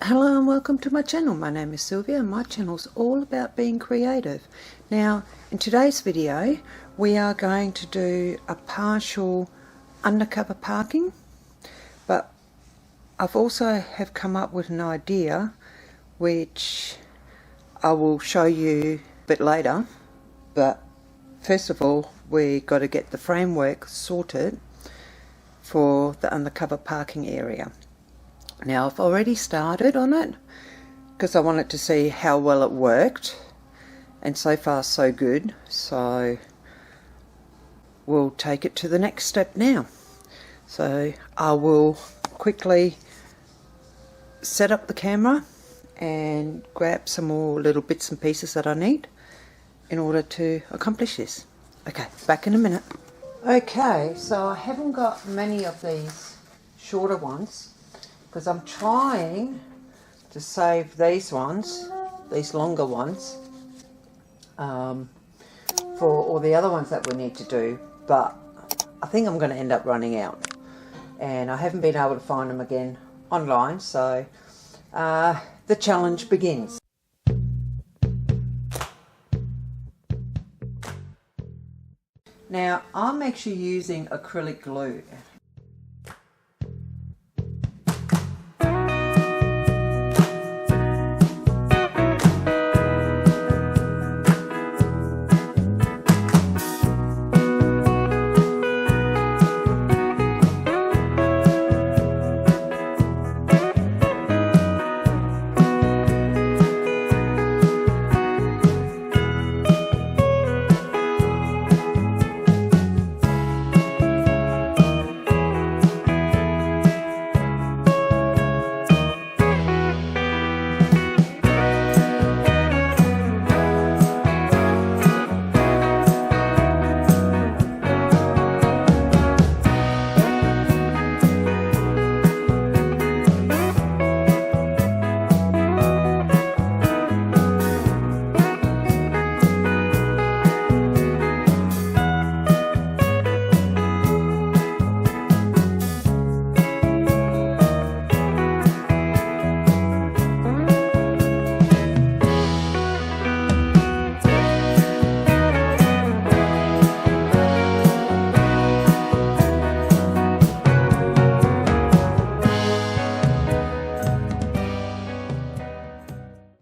Hello and welcome to my channel. My name is Sylvia and my channel is all about being creative. Now in today's video we are going to do a partial undercover parking, but I've also have come up with an idea which I will show you a bit later. But first of all we got to get the framework sorted for the undercover parking area. Now I've already started on it because I wanted to see how well it worked, and so far so good, so we'll take it to the next step now. So I will quickly set up the camera and grab some more little bits and pieces that I need in order to accomplish this. Okay, back in a minute. Okay, so I haven't got many of these shorter ones because I'm trying to save these ones, these longer ones, for all the other ones that we need to do, but I think I'm going to end up running out and I haven't been able to find them again online, so the challenge begins. Now I'm actually using acrylic glue.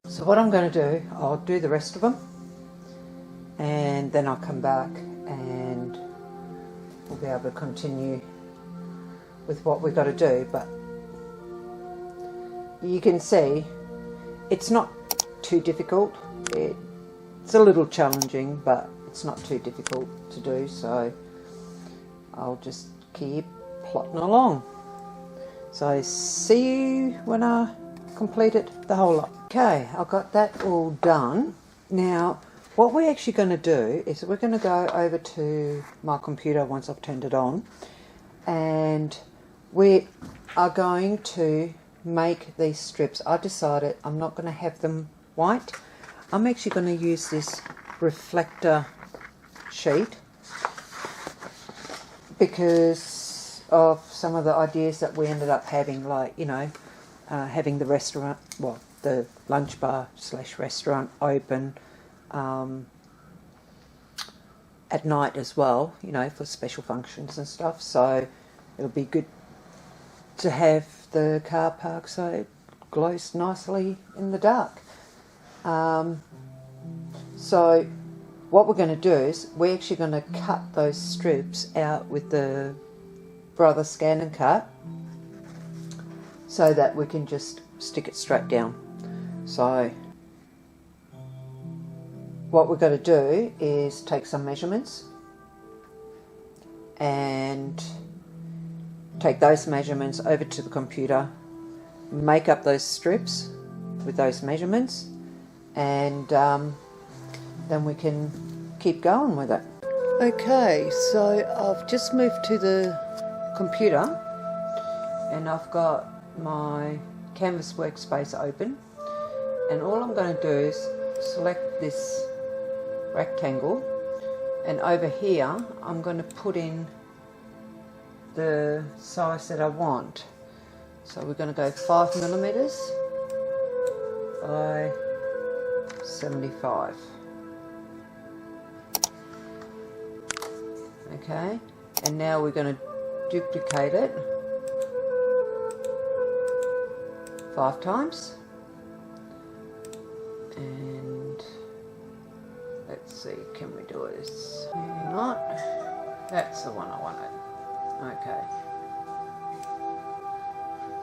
So what I'm going to do, I'll do the rest of them and then I'll come back and we'll be able to continue with what we've got to do. But you can see it's not too difficult. It's a little challenging, but it's not too difficult to do, so I'll just keep plotting along. So see you when I completed the whole lot. Okay, I've got that all done. Now what we're actually going to do is we're going to go over to my computer once I've turned it on, and we are going to make these strips. I decided I'm not going to have them white. I'm actually going to use this reflector sheet because of some of the ideas that we ended up having, like, you know, having the restaurant, well, the lunch bar / restaurant open at night as well, you know, for special functions and stuff. So it'll be good to have the car park so it glows nicely in the dark. So what we're going to do is we're actually going to cut those strips out with the Brother Scan and Cut so that we can just stick it straight down. So what we've got to do is take some measurements and take those measurements over to the computer, make up those strips with those measurements, and then we can keep going with it. Okay, so I've just moved to the computer and I've got my Canvas workspace open, and all I'm going to do is select this rectangle, and over here I'm going to put in the size that I want. So we're going to go 5 millimeters by 75. Okay, and now we're going to duplicate it 5 times. And let's see, can we do this? Not. That's the one I wanted. Okay.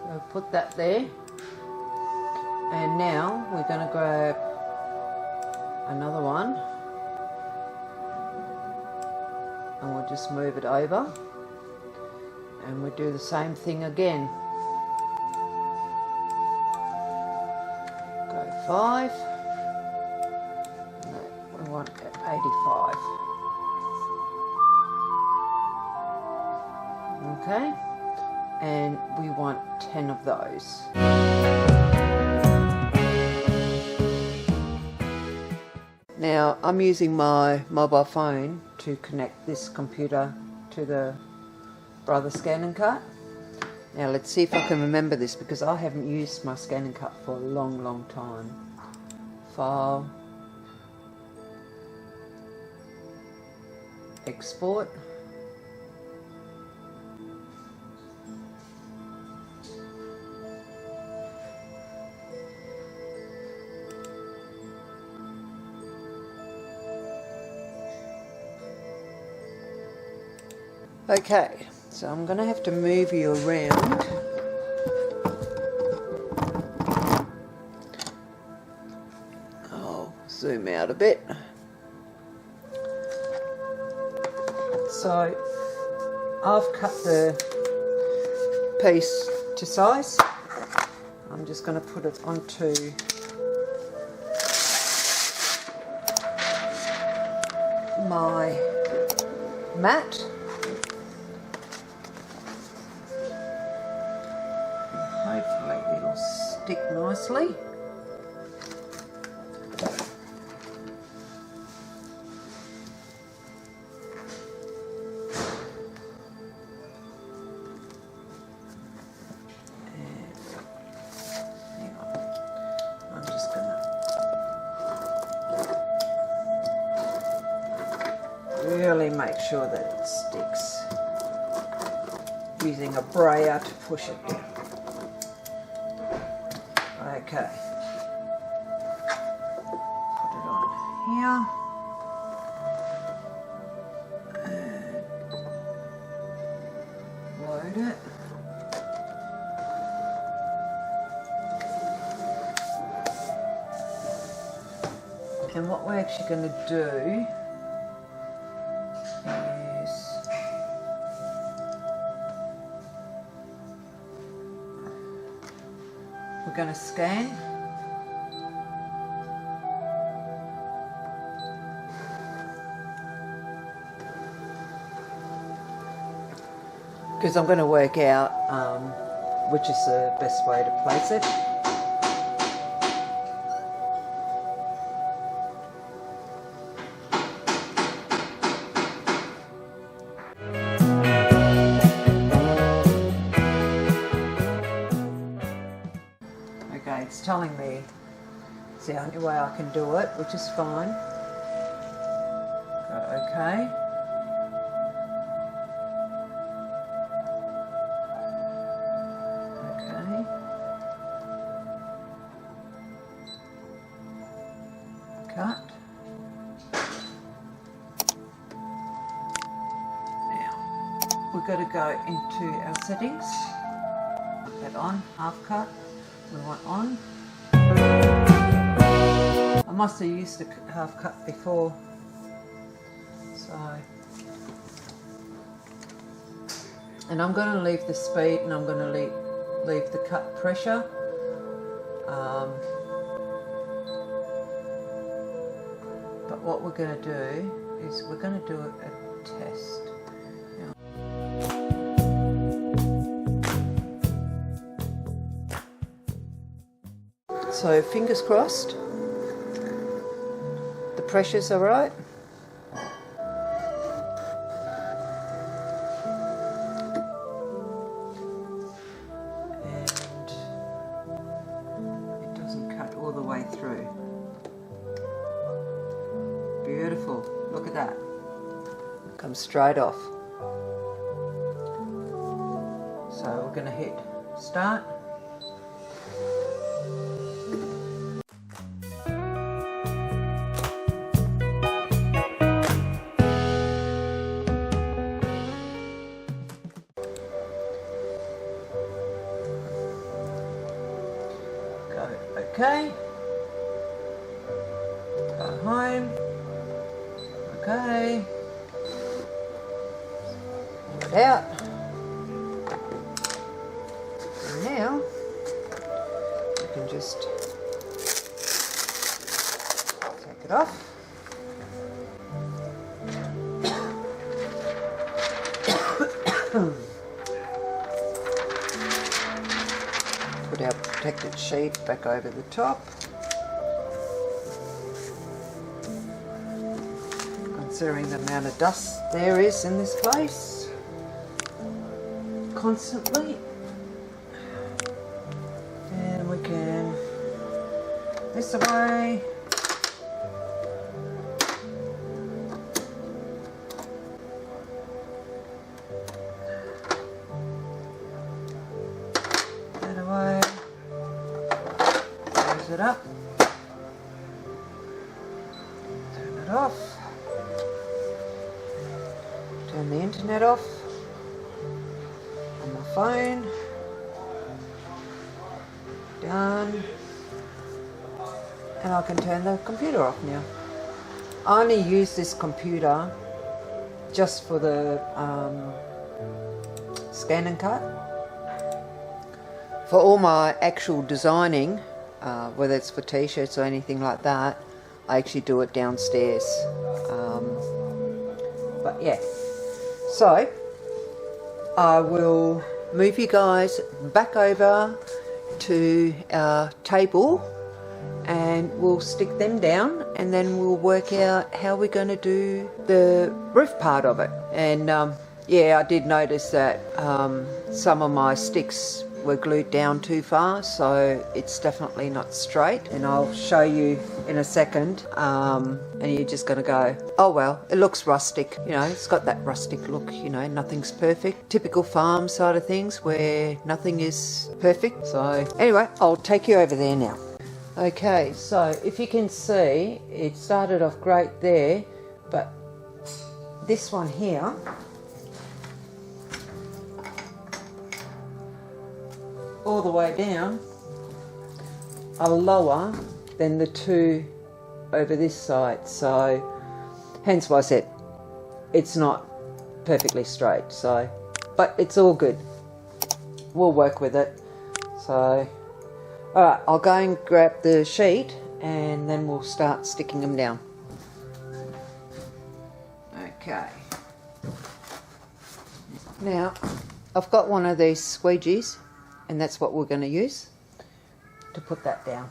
So put that there. And now we're going to grab another one. And we'll just move it over. And we'll do the same thing again. Go 5. No, we want 85. Okay. And we want 10 of those. Now I'm using my mobile phone to connect this computer to the Brother Scan and Cut. Now let's see if I can remember this, because I haven't used my Scan and Cut for a long time. File, export. Okay, so I'm going to have to move you around. I'll zoom out a bit. So I've cut the piece to size. I'm just going to put it onto my mat. Hopefully it'll stick nicely. Hang on. I'm just gonna really make sure that it sticks, using a brayer to push it down. Okay, put it on here, and load it. And what we're actually going to do is we're going to scan. Because I'm going to work out which is the best way to place it. Okay, it's telling me it's the only way I can do it, which is fine. Go okay. Okay. Cut. Now, we've got to go into our settings. Put that on, half cut. We want on. I must have used a half cut before, so, and I'm going to leave the speed and I'm going to leave the cut pressure. But what we're going to do is we're going to do a test. So fingers crossed, the pressures are right. And it doesn't cut all the way through. Beautiful. Look at that. Comes straight off. So we're going to hit start. Go okay. Go home. Okay. Get it out. And now you can just take it off. Put our protected sheet back over the top. Considering the amount of dust there is in this place constantly. And we can this away. That away. Close it up. Turn it off. Turn the internet off on my phone. Done. And I can turn the computer off now. I only use this computer just for the scan and cut. For all my actual designing, whether it's for t-shirts or anything like that, I actually do it downstairs. But yeah. So, I will move you guys back over to our table and we'll stick them down and then we'll work out how we're going to do the roof part of it. And yeah, I did notice that some of my sticks were glued down too far, so it's definitely not straight, and I'll show you in a second, and you're just going to go, oh well, it looks rustic, you know, it's got that rustic look, you know, nothing's perfect. Typical farm side of things where nothing is perfect. So anyway, I'll take you over there now. Okay, so if you can see, it started off great there, but this one here, all the way down, are lower than the two over this side, so hence why I said it's not perfectly straight. So, but it's all good, we'll work with it. So alright, I'll go and grab the sheet and then we'll start sticking them down. Okay, now I've got one of these squeegees, and that's what we're going to use to put that down.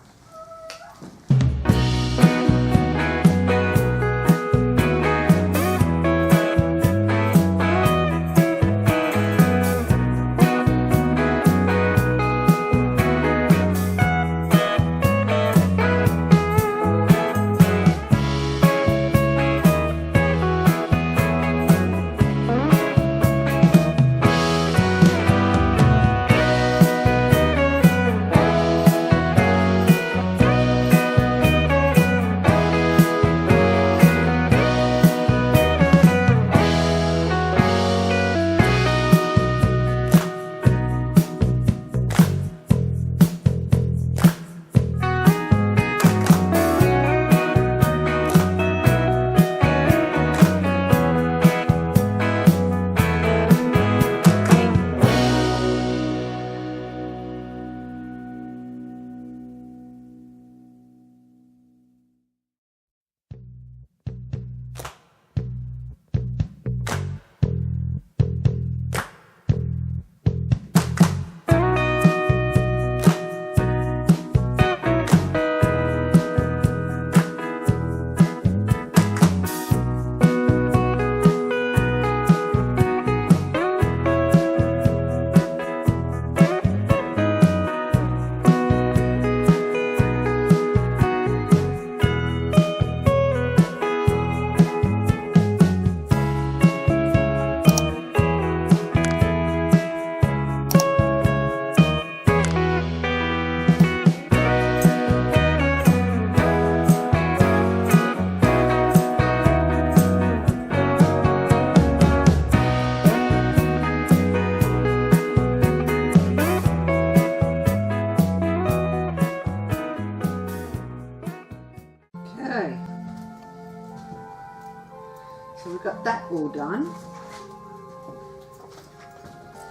we've got that all done.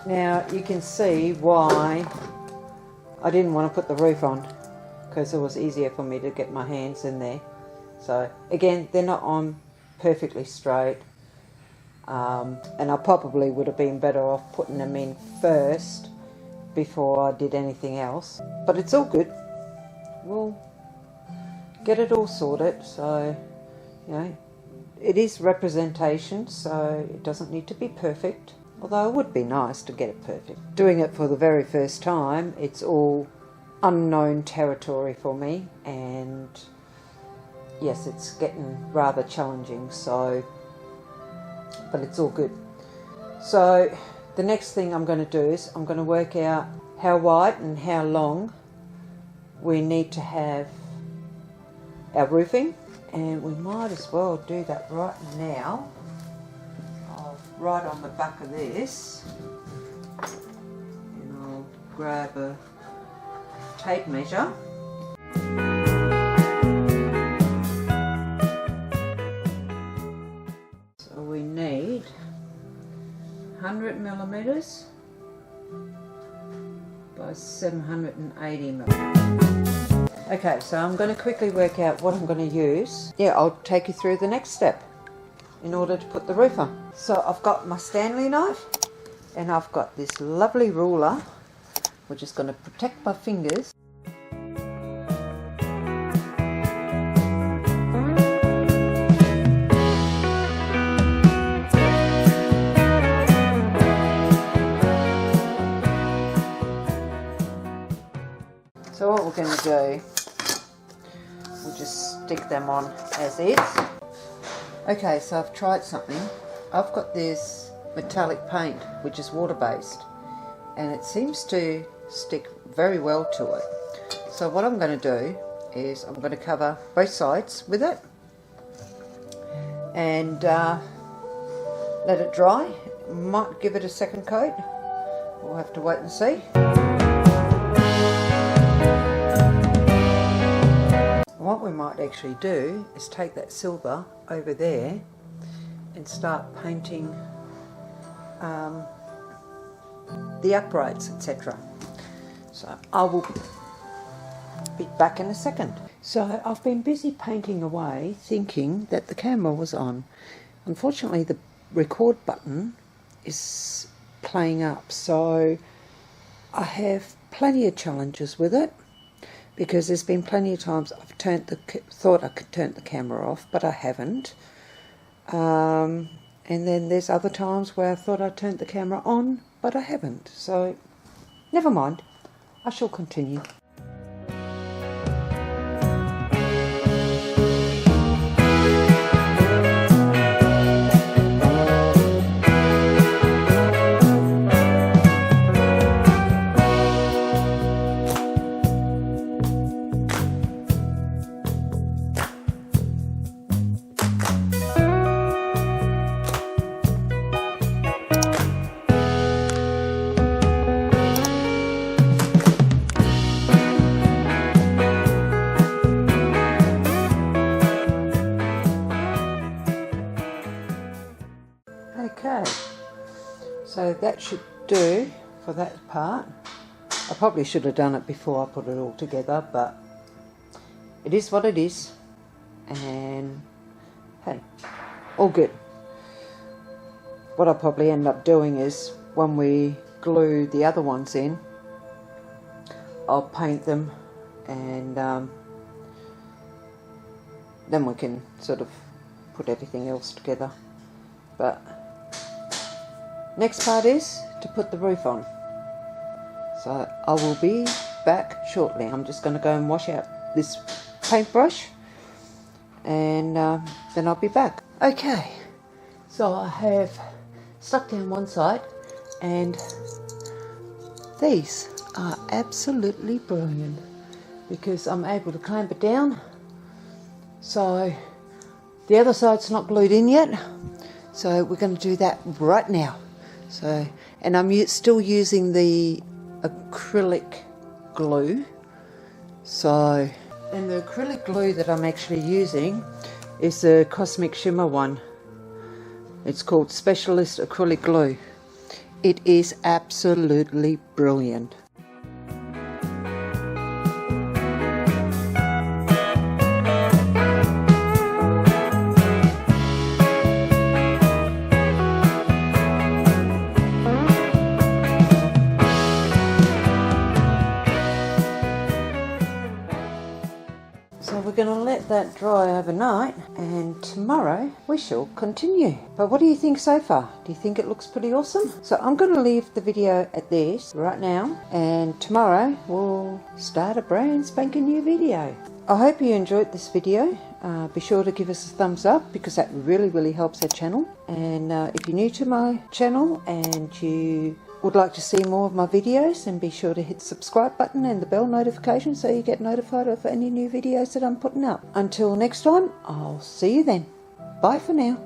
Now you can see why I didn't want to put the roof on, because it was easier for me to get my hands in there. So again, they're not on perfectly straight, and I probably would have been better off putting them in first before I did anything else, but it's all good. We'll get it all sorted. So, you know, it is representation, so it doesn't need to be perfect, although it would be nice to get it perfect. Doing it for the very first time, it's all unknown territory for me, and yes, it's getting rather challenging, so, but it's all good. So the next thing I'm going to do is I'm going to work out how wide and how long we need to have our roofing, and we might as well do that right now. I'll write on the back of this, and I'll grab a tape measure. So we need 100 millimeters by 780 millimeters. Okay, so I'm going to quickly work out what I'm going to use. Yeah, I'll take you through the next step in order to put the roof on. So I've got my Stanley knife, and I've got this lovely ruler, which is going to protect my fingers. So what we're going to do, we'll just stick them on as is. Okay, so I've tried something. I've got this metallic paint, which is water-based, and it seems to stick very well to it. So what I'm going to do is I'm going to cover both sides with it and let it dry. Might give it a second coat. We'll have to wait and see. What we might actually do is take that silver over there and start painting the uprights, etc. So I will be back in a second. So I've been busy painting away, thinking that the camera was on. Unfortunately, the record button is playing up, so I have plenty of challenges with it, because there's been plenty of times I've thought I could turn the camera off, but I haven't. And then there's other times where I thought I turned the camera on, but I haven't. So never mind, I shall continue. Okay, so that should do for that part. I probably should have done it before I put it all together, but it is what it is, and hey, all good. What I'll probably end up doing is, when we glue the other ones in, I'll paint them, and then we can sort of put everything else together. But next part is to put the roof on. So I will be back shortly. I'm just going to go and wash out this paintbrush, and then I'll be back. Okay, so I have stuck down one side, and these are absolutely brilliant because I'm able to clamp it down. So the other side's not glued in yet, so we're going to do that right now. So, and I'm still using the acrylic glue. So, and the acrylic glue that I'm actually using is the Cosmic Shimmer one. It's called Specialist Acrylic Glue. It is absolutely brilliant. So we're going to let that dry overnight, and tomorrow we shall continue. But what do you think so far? Do you think it looks pretty awesome? So I'm going to leave the video at this right now, and tomorrow we'll start a brand spanking new video. I hope you enjoyed this video. Be sure to give us a thumbs up, because that really helps our channel. And if you're new to my channel and you would like to see more of my videos, then be sure to hit the subscribe button and the bell notification so you get notified of any new videos that I'm putting up. Until next time, I'll see you then. Bye for now.